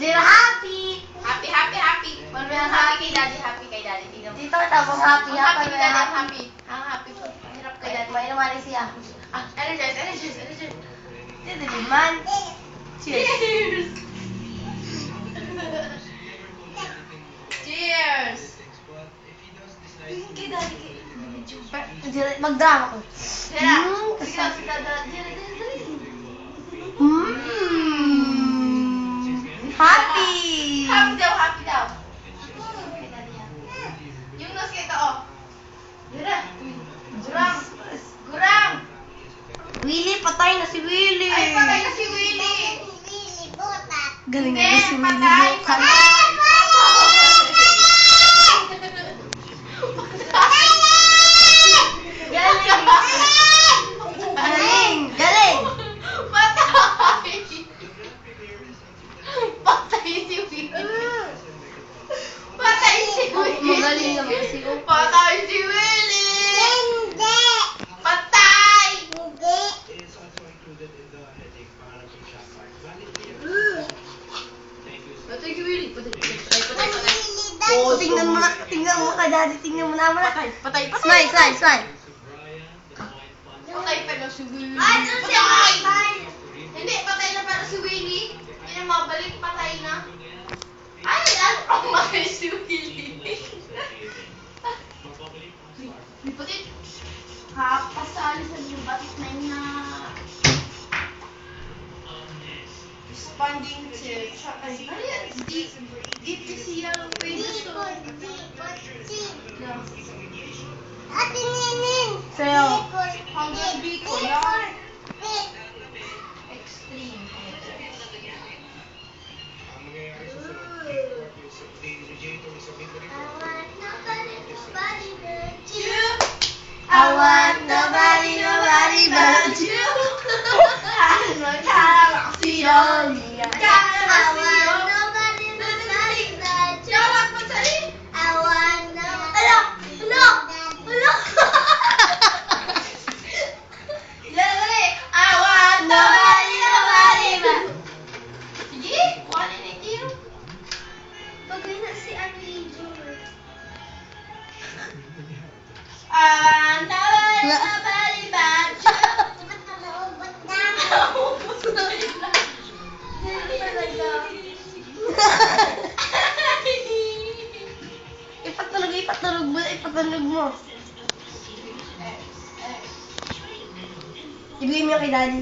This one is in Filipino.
Zero happy! Happy. Paano yung happy? Happy kay daddy. Tingnan mo. Dito ka tapos happy. Ang happy Paano kay daddy, yung ang happy. Ang happy po. Hirap kay daddy. May naman siya. Energize. Dito naman. Cheers! Cheers! Mag-drama ko. Dira, sige daw. Happy! Happy daw. Yung nose kita, oh. Dira. Gurang. Willie, patay na si Willie! Ay, patay na si Willie. Galing Hindi, na si Willie patay. Bokan. Galing! Patay si Willie. Magaling naman kasi. Patay si Willie. Patay. Patay si Willie. Patay. Oh, tingnan mo ka, daddy. Tingnan mo naman. Patay. Smile. Patay pa na si Willie. Patay! Hindi, patay na para si Willie. Hindi na mabalik, patay na. Ay, lalo ang patay si Willie. Patay. Kapasali sa yung batis na yun na expanding church. Ay, ano yan? Deep siya. Pwede so. Sayo. Hanggang Biko lang. Extreme. I want nobody but you. Ipatunog mo. Ibigay mo yung kay daddy.